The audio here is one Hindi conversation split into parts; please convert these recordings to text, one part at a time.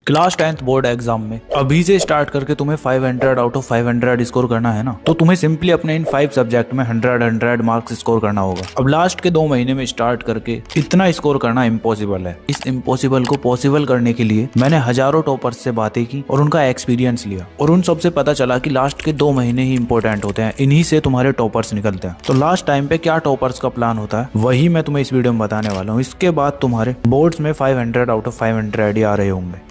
क्लास 10th बोर्ड एग्जाम में अभी से स्टार्ट करके तुम्हें 500 आउट ऑफ 500 स्कोर करना है ना, तो तुम्हें सिंपली अपने इन 5 सब्जेक्ट में 100 मार्क्स स्कोर करना होगा। अब लास्ट के 2 महीने में स्टार्ट करके इतना स्कोर करना इम्पॉसिबल है। इस इम्पॉसिबल को पॉसिबल करने के लिए मैंने हजारों टॉपर्स से बातें की और उनका एक्सपीरियंस लिया, और उन सबसे पता चला कि लास्ट के 2 महीने ही इंपॉर्टेंट होते हैं, इन्हीं से तुम्हारे टॉपर्स निकलते हैं। तो लास्ट टाइम पे क्या टॉपर्स का प्लान होता है वही मैं तुम्हें इस वीडियो में बताने वाला हूँ। इसके बाद तुम्हारे बोर्ड्स में 500 आउट ऑफ 500 आ रहे होंगे।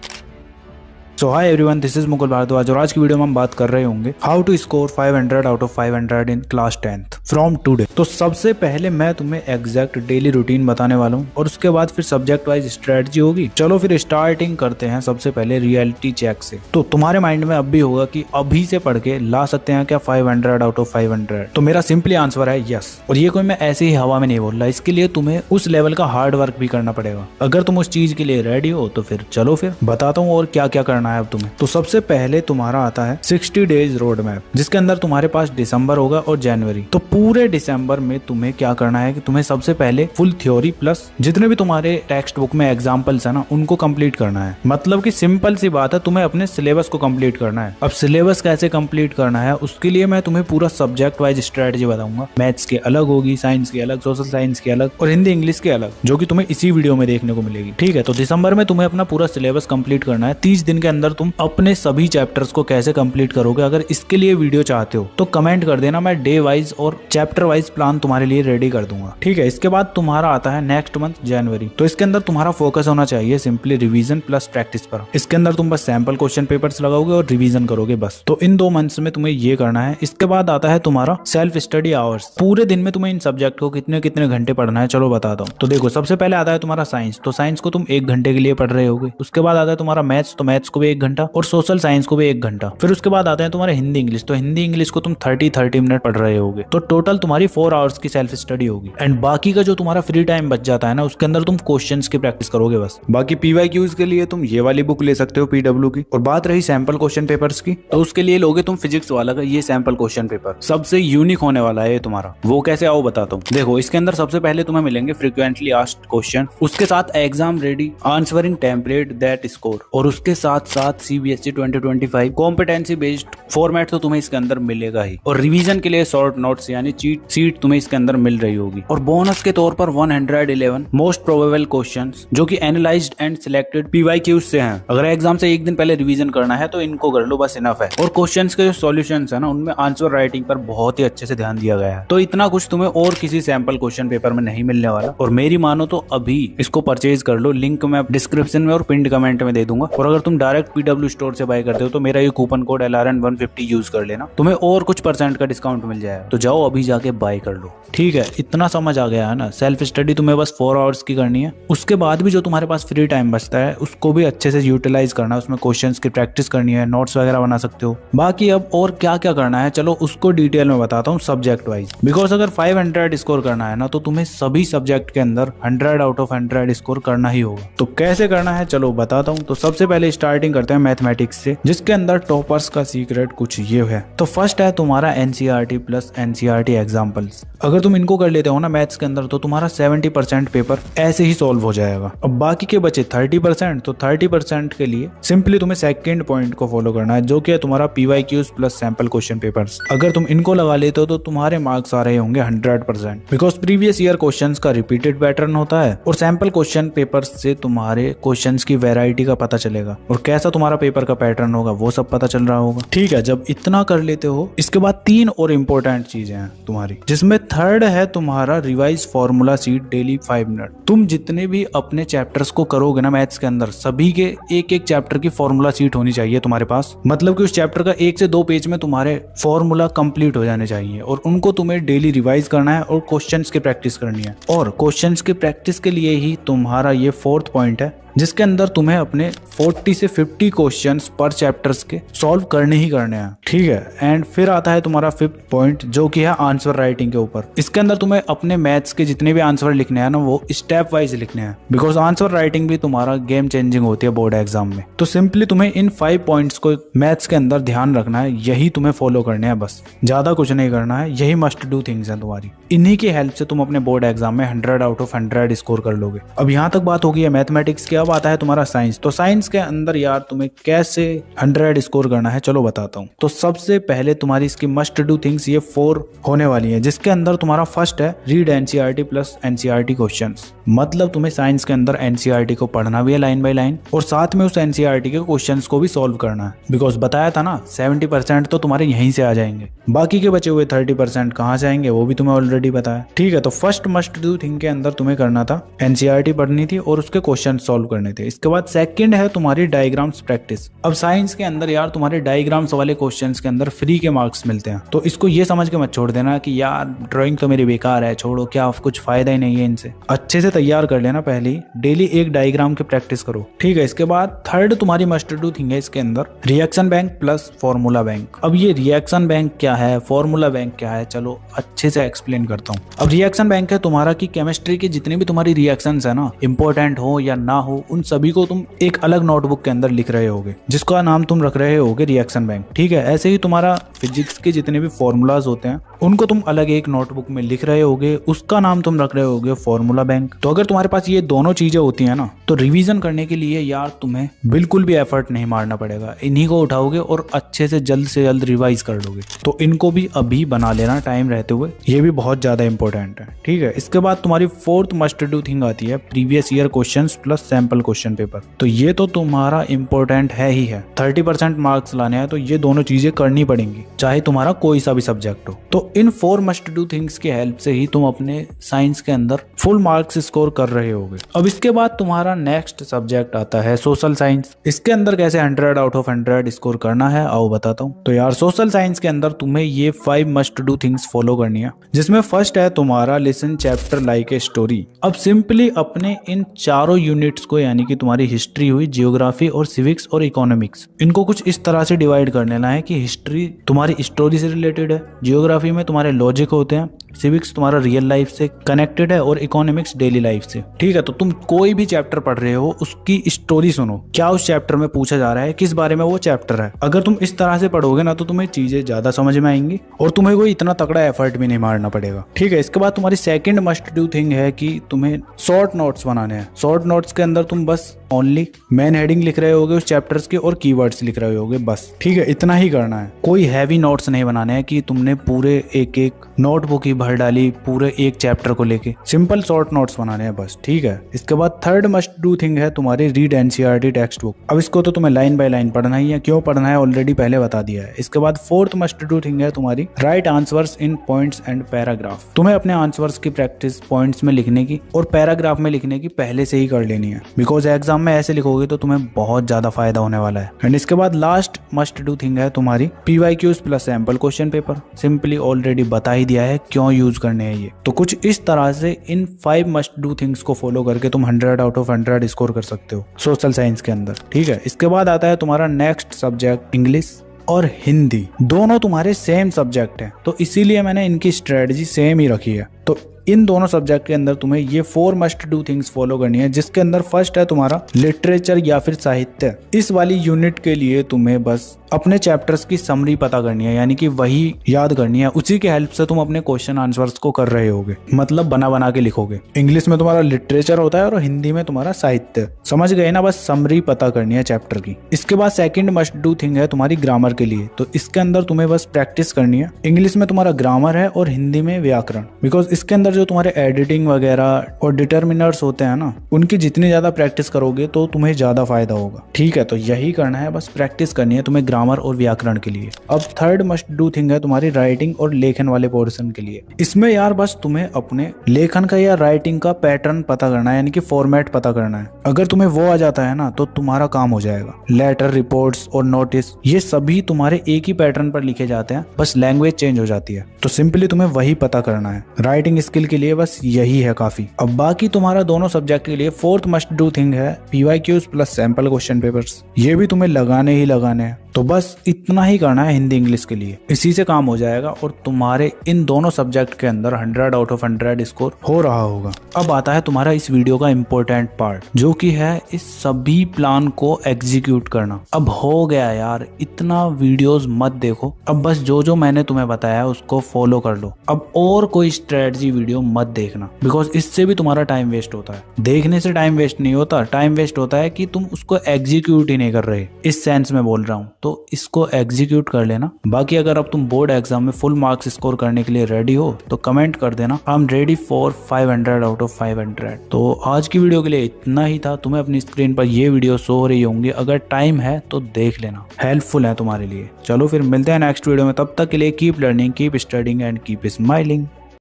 So hi everyone, this is Mukul Bhardwaj और आज की वीडियो में हम बात कर रहे होंगे how to score 500 out of 500 in class 10th from today. तो सबसे पहले मैं तुम्हें एग्जैक्ट डेली रूटीन बताने वाला हूँ और उसके बाद फिर सब्जेक्ट वाइज स्ट्रेटजी होगी। चलो फिर स्टार्टिंग करते हैं सबसे पहले रियलिटी चेक से। तो तुम्हारे माइंड में अब भी होगा कि अभी से पढ़ के ला सकते हैं क्या 500 आउट ऑफ 500? तो मेरा सिंपली आंसर है यस। और ये कोई मैं ऐसे ही हवा में नहीं बोल रहा, इसके लिए तुम्हें उस लेवल का हार्ड वर्क भी करना पड़ेगा। अगर तुम उस चीज के लिए रेडी हो तो फिर चलो फिर बताता हूँ और क्या क्या करना है अब तुम्हें। तो सबसे पहले तुम्हारा आता है 60 डेज रोड मैप, जिसके अंदर तुम्हारे पास दिसंबर होगा और जनवरी। तो पूरे दिसंबर में तुम्हें क्या करना है कि तुम्हें सबसे पहले फुल थ्योरी प्लस जितने भी तुम्हारे टेक्स्ट बुक में एग्जाम्पल्स है ना, उनको कंप्लीट करना है। मतलब कि सिंपल सी बात है, तुम्हें अपने सिलेबस को कंप्लीट करना है। अब सिलेबस कैसे कंप्लीट करना है उसके लिए मैं तुम्हें पूरा सब्जेक्ट वाइज स्ट्रेटजी बताऊंगा। मैथ्स की अलग होगी, साइंस की अलग, सोशल साइंस की अलग और हिंदी इंग्लिश की अलग, जो कि तुम्हें इसी वीडियो में देखने को मिलेगी। ठीक है, तो दिसंबर में तुम्हें अपना पूरा सिलेबस कंप्लीट करना है। 30 दिन के अंदर तुम अपने सभी चैप्टर्स को कैसे कंप्लीट करोगे, अगर इसके लिए वीडियो चाहते हो तो कमेंट कर देना, मैं डे वाइज और चैप्टर वाइज प्लान तुम्हारे लिए रेडी कर दूंगा। ठीक है, इसके बाद तुम्हारा आता है नेक्स्ट मंथ जनवरी। तो इसके अंदर तुम्हारा फोकस होना चाहिए सिंपली रिवीजन प्लस प्रैक्टिस पर। इसके अंदर तुम बस सैंपल क्वेश्चन पेपर्स लगाओगे और रिवीजन करोगे बस। तो इन 2 मंथ्स में तुम्हें ये करना है। इसके बाद आता है तुम्हारा सेल्फ स्टडी आवर्स। पूरे दिन में तुम्हें इन सब्जेक्ट को कितने कितने घंटे पढ़ना है, चलो बताता हूँ। तो देखो, सबसे पहले आता है तुम्हारा साइंस। तो साइंस को तुम 1 घंटे के लिए पढ़ रहे होगे। उसके बाद आता है तुम्हारा मैथ्स। तो मैथ्स को भी 1 घंटा और सोशल साइंस को भी 1 घंटा। फिर उसके बाद आते हैं तुम्हारे हिंदी इंग्लिश। तो हिंदी इंग्लिश को तुम 30 मिनट पढ़ रहे होगे। तो टोटल तुम्हारी 4 आवर्स की सेल्फ स्टडी होगी। एंड बाकी का जो तुम्हारा फ्री टाइम बच जाता है ना, उसके अंदर तुम क्वेश्चंस की प्रैक्टिस करोगे बस। बाकी पीवाईक्यूज के लिए तुम ये वाली बुक ले सकते हो, पीडब्ल्यू की। और बात रही सैंपल क्वेश्चन पेपर्स की, तो उसके लिए लोगे तुम फिजिक्स वाला का ये सैंपल क्वेश्चन पेपर। सबसे यूनिक होने वाला है ये तुम्हारा। वो कैसे आओ बताता हूँ। देखो, इसके अंदर सबसे पहले तुम्हें मिलेंगे फ्रीक्वेंटली आस्क्ड क्वेश्चन, उसके साथ exam ready answering template that score, और उसके साथ साथ CBSE 2025 कॉम्पिटेंसी बेस्ड फॉर्मेट तो तुम्हें इसके अंदर मिलेगा ही। और रिवीजन के लिए शॉर्ट नोट्स यानी चीट सीट तुम्हें इसके अंदर मिल रही होगी। और बोनस के तौर पर 111 मोस्ट प्रोबेबल क्वेश्चंस जो कि एनालाइज्ड एंड सिलेक्टेड PYQs से हैं। अगर एग्जाम से 1 दिन पहले रिवीजन करना है तो इनको कर लो, बस इनफ है। और क्वेश्चंस के जो सॉल्यूशंस है ना, उनमें आंसर राइटिंग पर बहुत ही अच्छे से ध्यान दिया गया है। तो इतना कुछ तुम्हें और किसी सैंपल क्वेश्चन पेपर में नहीं मिलने वाला। और मेरी मानो तो अभी इसको परचेज कर लो। लिंक मैं डिस्क्रिप्शन में और पिंड कमेंट में दे दूंगा। और अगर तुम डायरेक्ट PW स्टोर से बाय करते हो तो मेरा ये कूपन कोड LRN150 यूज कर लेना, तुम्हें और कुछ % का डिस्काउंट मिल जाएगा। तो जाओ अभी जाके बाय कर लो। ठीक है, इतना समझ आ गया है ना। सेल्फ स्टडी तुम्हें बस 4 आवर्स की करनी है। उसके बाद भी जो तुम्हारे पास फ्री टाइम बचता है उसको भी अच्छे से यूटिलाइज करना है। उसमें क्वेश्चंस की प्रैक्टिस करनी है, नोट्स वगैरह बना सकते हो। बाकी अब और क्या क्या करना है चलो उसको डिटेल में बताता हूँ सब्जेक्ट वाइज। बिकॉज अगर 500 स्कोर करना है ना, तो तुम्हें सभी सब्जेक्ट के अंदर 100 आउट ऑफ 100 स्कोर करना ही होगा। तो कैसे करना है चलो बताता हूँ। तो सबसे पहले स्टार्टिंग करते हैं मैथमेटिक्स से, जिसके अंदर टॉपर्स का सीक्रेट कुछ ये है। तो फर्स्ट है तुम्हारा NCERT प्लस NCERT एग्जाम्पल्स। अगर तुम इनको कर लेते हो ना मैथ्स के अंदर, तो तुम्हारा 70% पेपर ऐसे ही सॉल्व हो जाएगा। अब बाकी के बचे 30%। तो 30% के लिए सिंपली तुम्हें सेकंड पॉइंट को फॉलो करना है, जो कि है तुम्हारा PYQs plus sample question papers. अगर तुम इनको लगा लेते हो तो तुम्हारे मार्क्स आ रहे होंगे 100%। बिकॉज प्रीवियस ईयर क्वेश्चंस का रिपीटेड पैटर्न होता है और सैंपल क्वेश्चन पेपर्स से तुम्हारे क्वेश्चंस की वैरायटी का पता चलेगा और कैसा तुम्हारा पेपर का पैटर्न होगा वो सब पता चल रहा होगा। ठीक है, जब इतना कर लेते हो, इसके बाद 3 और इम्पोर्टेंट चीजें हैं तुम्हारी, जिसमें थर्ड है तुम्हारा revise formula sheet daily 5 minute. तुम जितने भी अपने चैप्टर्स को करोगे ना मैथ्स के अंदर, सभी के एक चैप्टर की फॉर्मूला शीट होनी चाहिए तुम्हारे पास। मतलब कि उस चैप्टर का 1 से 2 पेज में तुम्हारे फॉर्मूला कंप्लीट हो जाने चाहिए और उनको तुम्हें डेली रिवाइज करना है और क्वेश्चंस की प्रैक्टिस करनी है। और क्वेश्चंस की प्रैक्टिस के लिए ही तुम्हारा ये 4th पॉइंट है, जिसके अंदर तुम्हें अपने 40 से 50 क्वेश्चंस पर चैप्टर्स के सॉल्व करने ही करने हैं। ठीक है, एंड फिर आता है तुम्हारा 5th पॉइंट, जो कि है आंसर राइटिंग के ऊपर। इसके अंदर तुम्हें अपने मैथ्स के जितने भी आंसर लिखने हैं ना, वो स्टेप वाइज लिखने हैं। बिकॉज आंसर राइटिंग भी तुम्हारा गेम चेंजिंग होती है बोर्ड एग्जाम में। तो सिंपली तुम्हें इन 5 पॉइंट्स को मैथ्स के अंदर ध्यान रखना है, यही तुम्हें फॉलो करने हैं बस, ज्यादा कुछ नहीं करना है। यही मस्ट डू थिंग्स हैं तुम्हारी। इन्हीं की हेल्प से तुम अपने बोर्ड एग्जाम में 100 आउट ऑफ 100 स्कोर कर लोगे। अब यहाँ तक बात होगी है मैथमेटिक्स की। अब आता है तुम्हारा साइंस। तो साइंस के अंदर यार तुम्हें कैसे 100 स्कोर करना है चलो बताता हूँ। तो सबसे पहले तुम्हारी इसकी मस्ट डू थिंग्स ये 4 होने वाली है, जिसके अंदर तुम्हारा फर्स्ट है read NCERT plus NCERT questions. मतलब तुम्हें साइंस के अंदर एनसीईआरटी को पढ़ना भी है लाइन बाय लाइन, और साथ में उस एनसीईआरटी के क्वेश्चंस को भी सॉल्व करना है। बिकॉज बताया था ना 70% तो तुम्हारे यहीं से आ जाएंगे, बाकी के बचे हुए 30% कहाँ से आएंगे वो भी तुम्हें ऑलरेडी पता है। ठीक है, तो फर्स्ट मस्ट डू थिंग के अंदर तुम्हें करना था एनसीईआरटी पढ़नी थी और उसके क्वेश्चन सॉल्व करने थे। इसके बाद सेकंड है तुम्हारी डायग्राम्स प्रैक्टिस। अब साइंस के अंदर यार तुम्हारे डायग्राम्स वाले क्वेश्चंस के अंदर फ्री के मार्क्स मिलते हैं, तो इसको ये समझ के मत छोड़ देना कि यार ड्राइंग तो मेरी बेकार है, छोड़ो क्या कुछ फायदा ही नहीं है इनसे। अच्छे से तैयार कर लेना, पहले डेली एक डायग्राम की प्रैक्टिस करो। ठीक है, इसके बाद थर्ड तुम्हारी मस्ट डू थिंग है इसके अंदर reaction bank plus formula bank. अब ये रिएक्शन बैंक क्या है, फॉर्मूला बैंक क्या है, चलो अच्छे से एक्सप्लेन करता हूँ। अब रिएक्शन बैंक है तुम्हारा कि केमिस्ट्री के जितने भी तुम्हारी रिएक्शंस है ना, इंपॉर्टेंट हो या ना हो, उन सभी को तुम एक अलग नोटबुक के अंदर लिख रहे होगे, जिसका नाम तुम रख रहे होगे रिएक्शन बैंक। ठीक है, ऐसे ही तुम्हारा फिजिक्स के जितने भी फॉर्मूलाज होते हैं उनको तुम अलग एक नोटबुक में लिख रहे होगे, उसका नाम तुम रख रहे होगे फॉर्मूला बैंक। तो अगर तुम्हारे पास ये दोनों चीजें होती है ना, तो रिवीजन करने के लिए यार तुम्हें बिल्कुल भी एफर्ट नहीं मारना पड़ेगा, इन्हीं को उठाओगे और अच्छे से जल्द रिवाइज कर लोगे। तो इनको भी अभी बना लेना टाइम रहते हुए, ये भी बहुत ज्यादा इंपॉर्टेंट है। ठीक है, इसके बाद तुम्हारी फोर्थ मस्ट डू थिंग आती है previous year questions plus sample question paper. तो ये तो तुम्हारा इंपॉर्टेंट है ही है, 30% मार्क्स लाने हैं तो ये दोनों चीजें करनी पड़ेंगी, चाहे तुम्हारा कोई सा भी सब्जेक्ट हो। तो इन 4 मस्ट डू थिंग्स की हेल्प से ही तुम अपने साइंस के अंदर फुल मार्क्स स्कोर कर रहे होगे। अब इसके बाद तुम्हारा नेक्स्ट सब्जेक्ट आता है सोशल साइंस। इसके अंदर कैसे 100 आउट ऑफ 100 स्कोर करना है आओ बताता हूँ। तो यार सोशल साइंस के अंदर तुम्हें ये 5 मस्ट डू थिंग्स फॉलो करनी है, जिसमें फर्स्ट है तुम्हारा listen chapter like a story. अब सिंपली अपने इन चारों यूनिट्स को, यानी कि तुम्हारी हिस्ट्री हुई, जियोग्राफी और सिविक्स और इकोनॉमिक्स, इनको कुछ इस तरह से डिवाइड कर लेना है कि हिस्ट्री तुम्हारी स्टोरी से रिलेटेड है, जियोग्राफी में तुम्हारे लॉजिक होते हैं, सिविक्स तुम्हारा रियल लाइफ से कनेक्टेड है और इकोनॉमिक्स डेली लाइफ से। ठीक है, तो तुम कोई भी चैप्टर पढ़ रहे हो उसकी स्टोरी सुनो, क्या उस चैप्टर में पूछा जा रहा है, किस बारे में वो चैप्टर है। अगर तुम इस तरह से पढ़ोगे ना तो तुम्हें चीजें ज्यादा समझ में आएंगी और तुम्हें कोई इतना तगड़ा एफर्ट भी नहीं मारना पड़ेगा। ठीक है, इसके बाद तुम्हारी सेकंड मस्ट डू थिंग है कि तुम्हें शॉर्ट नोट्स बनाने हैं। शॉर्ट नोट्स के अंदर तुम बस ओनली मेन हेडिंग लिख रहे होगे उस चैप्टर्स के और कीवर्ड्स लिख रहे होगे बस। ठीक है, इतना ही करना है, कोई हैवी नोट्स नहीं बनाने हैं कि तुमने पूरे एक नोटबुक ही भर डाली पूरे एक चैप्टर को लेके। सिंपल शॉर्ट नोट्स बनाने हैं बस। ठीक है, इसके बाद थर्ड मस्ट डू थिंग है तुम्हारी रीड एनसीईआरटी टेक्स्ट बुक। अब इसको तो तुम्हें लाइन बाय लाइन पढ़ना ही है, क्यों पढ़ना है ऑलरेडी पहले बता दिया है। इसके बाद फोर्थ मस्ट डू थिंग है तुम्हारी right answers in points and paragraph. तुम्हें अपने आंसर्स की प्रैक्टिस पॉइंट्स में लिखने की और पैराग्राफ में लिखने की पहले से ही कर लेनी है, बिकॉज एग्जाम में ऐसे लिखोगे तो तुम्हें बहुत ज्यादा फायदा होने वाला है। एंड इसके बाद लास्ट मस्ट डू थिंग है तुम्हारी PYQs plus sample question paper. Simply already बता ही दिया है क्यों यूज करने हैं ये। तो कुछ इस तरह से इन 5 मस्ट डू थिंग्स को फॉलो करके तुम 100 आउट ऑफ 100 स्कोर कर सकते हो सोशल साइंस के अंदर। ठीक है, इसके बाद आता है तुम्हारा नेक्स्ट सब्जेक्ट इंग्लिश और हिंदी। दोनों तुम्हारे सेम सब्जेक्ट हैं, तो इसीलिए मैंने इनकी स्ट्रेटजी सेम ही रखी है। तो इन दोनों सब्जेक्ट के अंदर तुम्हें ये 4 मस्ट डू थिंग्स फॉलो करनी है, जिसके अंदर फर्स्ट है तुम्हारा लिटरेचर या फिर साहित्य। इस वाली यूनिट के लिए तुम्हें बस अपने चैप्टर्स की समरी पता करनी है, यानी कि वही याद करनी है, उसी के हेल्प से तुम अपने क्वेश्चन आंसर्स को कर रहे होगे, मतलब बना बना के लिखोगे। इंग्लिश में तुम्हारा लिटरेचर होता है और हिंदी में तुम्हारा साहित्य। समझ गए ना, बस समरी पता करनी है चैप्टर की। इसके बाद सेकंड मस्ट डू थिंग है तुम्हारी ग्रामर के लिए। तो इसके अंदर तुम्हें बस प्रैक्टिस करनी है। इंग्लिश में तुम्हारा ग्रामर है और हिंदी में व्याकरण, बिकॉज इसके अंदर जो तुम्हारे एडिटिंग वगैरह और डिटर्मिनर्स होते हैं ना, उनकी जितनी ज्यादा प्रैक्टिस करोगे तो तुम्हें ज्यादा फायदा होगा। ठीक है, तो यही करना है, बस प्रैक्टिस करनी है तुम्हें ग्रामर और व्याकरण के लिए। अब थर्ड मस्ट डू थिंग है तुम्हारी राइटिंग और लेखन वाले पोर्शन के लिए। इसमें यार बस तुम्हें अपने लेखन का या राइटिंग का पैटर्न पता करना है, यानी कि फॉर्मेट पता करना है। अगर तुम्हें वो आ जाता है ना तो तुम्हारा काम हो जाएगा। लेटर, रिपोर्ट्स और नोटिस ये सभी तुम्हारे एक ही पैटर्न पर लिखे जाते हैं, बस लैंग्वेज चेंज हो जाती है। तो सिंपली तुम्हें वही पता करना है। राइटिंग स्किल के लिए बस यही है काफी। अब बाकी तुम्हारा दोनों सब्जेक्ट के लिए फोर्थ मस्ट डू थिंग है PYQs plus sample question papers. ये भी तुम्हें लगाने ही लगाने हैं। तो बस इतना ही करना है हिंदी इंग्लिश के लिए, इसी से काम हो जाएगा और तुम्हारे इन दोनों सब्जेक्ट के अंदर 100 आउट ऑफ 100 स्कोर हो रहा होगा। अब आता है तुम्हारा इस वीडियो का इम्पोर्टेंट पार्ट, जो कि है इस सभी प्लान को एग्जीक्यूट करना। अब हो गया यार, इतना वीडियोस मत देखो, अब बस जो जो मैंने तुम्हें बताया उसको फॉलो कर लो। अब और कोई स्ट्रेटजी वीडियो मत देखना, बिकॉज इससे भी तुम्हारा टाइम वेस्ट होता है। देखने से टाइम वेस्ट नहीं होता, टाइम वेस्ट होता है कि तुम उसको एग्जीक्यूट ही नहीं कर रहे, इस सेंस में बोल रहा हूँ। तो इसको एग्जीक्यूट कर लेना। बाकी अगर अब तुम बोर्ड एग्जाम में फुल मार्क्स स्कोर करने के लिए रेडी हो तो कमेंट कर देना, I am ready for 500 out of 500। तो आज की वीडियो के लिए इतना ही था। तुम्हें अपनी स्क्रीन पर ये वीडियो शो हो रही होंगी, अगर टाइम है तो देख लेना, हेल्पफुल है तुम्हारे लिए। चलो फिर मिलते हैं नेक्स्ट वीडियो में, तब तक के लिए keep learning, keep studying and keep smiling.